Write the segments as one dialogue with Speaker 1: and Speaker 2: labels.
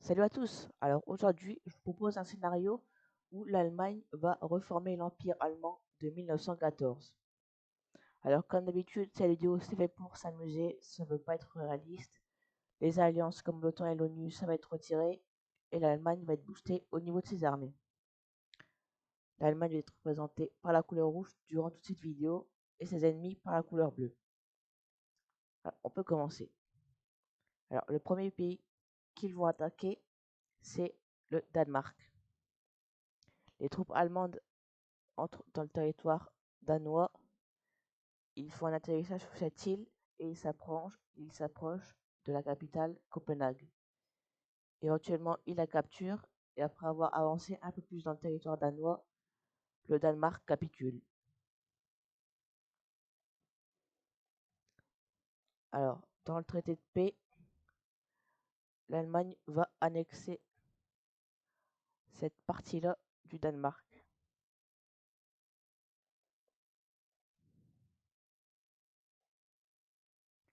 Speaker 1: Salut à tous. Alors aujourd'hui, je vous propose un scénario où l'Allemagne va reformer l'Empire allemand de 1914. Alors comme d'habitude, cette vidéo c'est fait pour s'amuser, ça ne veut pas être réaliste. Les alliances comme l'OTAN et l'ONU, ça va être retiré et l'Allemagne va être boostée au niveau de ses armées. L'Allemagne va être représentée par la couleur rouge durant toute cette vidéo et ses ennemis par la couleur bleue. Alors, on peut commencer. Alors le premier pays qu'ils vont attaquer, c'est le Danemark. Les troupes allemandes entrent dans le territoire danois. Ils font un atterrissage sur cette île et ils s'approchent de la capitale Copenhague. Éventuellement, ils la capturent et après avoir avancé un peu plus dans le territoire danois, le Danemark capitule. Alors, dans le traité de paix, l'Allemagne va annexer cette partie-là du Danemark.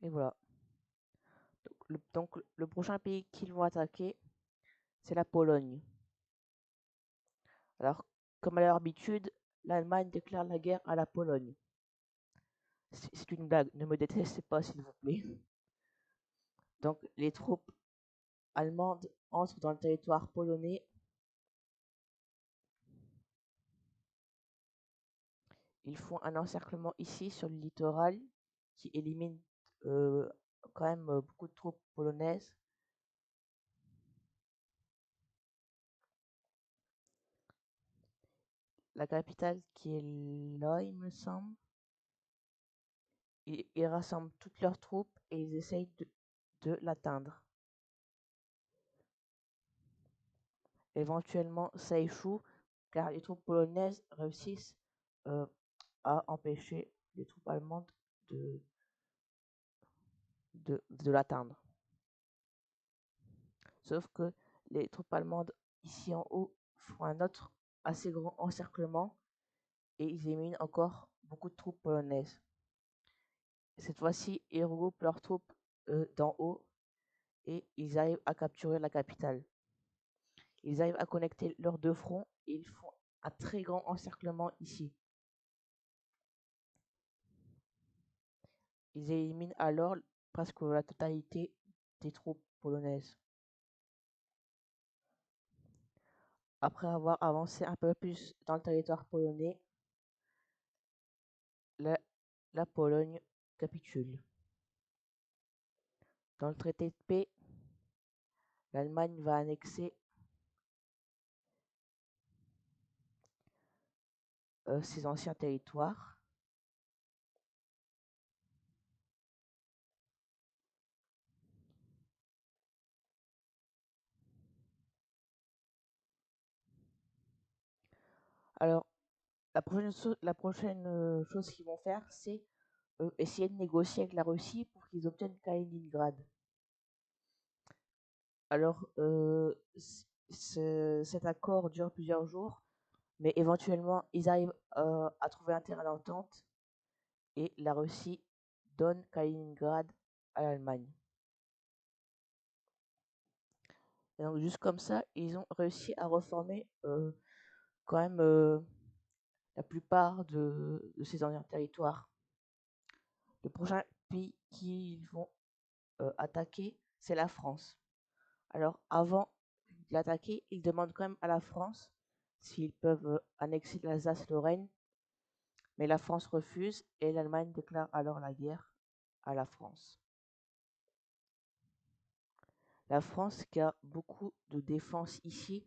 Speaker 1: Et voilà. Donc le prochain pays qu'ils vont attaquer, c'est la Pologne. Alors, comme à leur habitude, l'Allemagne déclare la guerre à la Pologne. C'est une blague, ne me détestez pas s'il vous plaît. Donc les troupes allemandes entrent dans le territoire polonais. Ils font un encerclement ici sur le littoral qui élimine euh, quand même beaucoup de troupes polonaises. La capitale qui est là, il me semble. Ils rassemblent toutes leurs troupes et ils essayent de l'atteindre. Éventuellement, ça échoue car les troupes polonaises réussissent euh, à empêcher les troupes allemandes de, de l'atteindre. Sauf que les troupes allemandes ici en haut font un autre assez grand encerclement et ils éliminent encore beaucoup de troupes polonaises. Cette fois-ci, ils regroupent leurs troupes d'en haut et ils arrivent à capturer la capitale. Ils arrivent à connecter leurs deux fronts et ils font un très grand encerclement ici. Ils éliminent alors presque la totalité des troupes polonaises. Après avoir avancé un peu plus dans le territoire polonais, la Pologne capitule. Dans le traité de paix, l'Allemagne va annexer ses anciens territoires. Alors, la prochaine chose qu'ils vont faire, c'est essayer de négocier avec la Russie pour qu'ils obtiennent Kaliningrad. Alors, cet accord dure plusieurs jours, mais éventuellement, ils arrivent à trouver un terrain d'entente et la Russie donne Kaliningrad à l'Allemagne. Et donc, juste comme ça, ils ont réussi à reformer quand même la plupart de ces anciens territoires. Le prochain pays qu'ils vont attaquer, c'est la France. Alors, avant de l'attaquer, ils demandent quand même à la France s'ils peuvent annexer l'Alsace-Lorraine, mais la France refuse et l'Allemagne déclare alors la guerre à la France. La France qui a beaucoup de défense ici,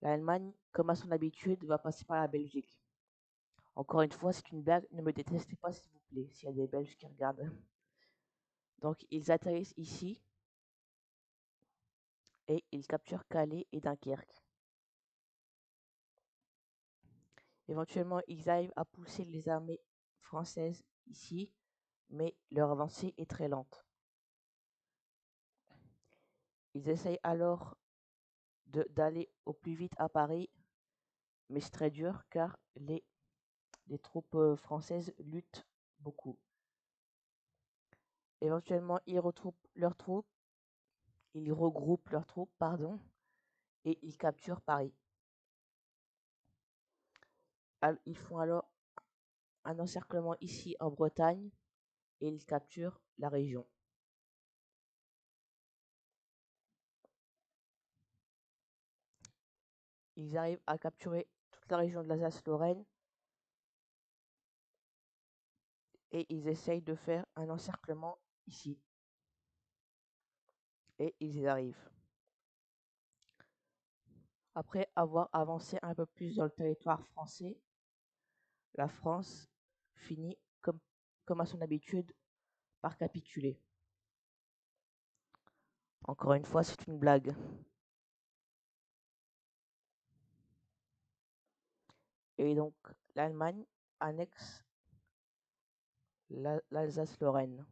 Speaker 1: l'Allemagne, comme à son habitude, va passer par la Belgique. Encore une fois, c'est une blague, ne me détestez pas s'il vous plaît, s'il y a des Belges qui regardent. Donc ils atterrissent ici et ils capturent Calais et Dunkerque. Éventuellement, ils arrivent à pousser les armées françaises ici, mais leur avancée est très lente. Ils essayent alors d'aller au plus vite à Paris, mais c'est très dur car les troupes françaises luttent beaucoup. Éventuellement, ils retrouvent leurs troupes, ils regroupent leurs troupes, et ils capturent Paris. Ils font alors un encerclement ici en Bretagne et ils capturent la région. Ils arrivent à capturer toute la région de l'Alsace-Lorraine et ils essayent de faire un encerclement ici. Et ils y arrivent. Après avoir avancé un peu plus dans le territoire français, la France finit, comme à son habitude, par capituler. Encore une fois, c'est une blague. Et donc, l'Allemagne annexe l'Alsace-Lorraine.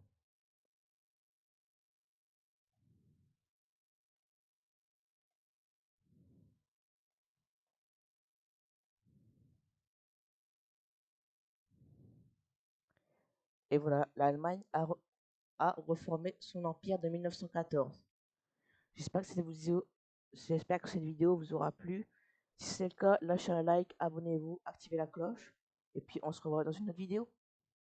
Speaker 1: Et voilà, l'Allemagne a reformé son empire de 1914. J'espère que cette vidéo vous aura plu. Si c'est le cas, lâchez un like, abonnez-vous, activez la cloche. Et puis on se revoit dans une autre vidéo.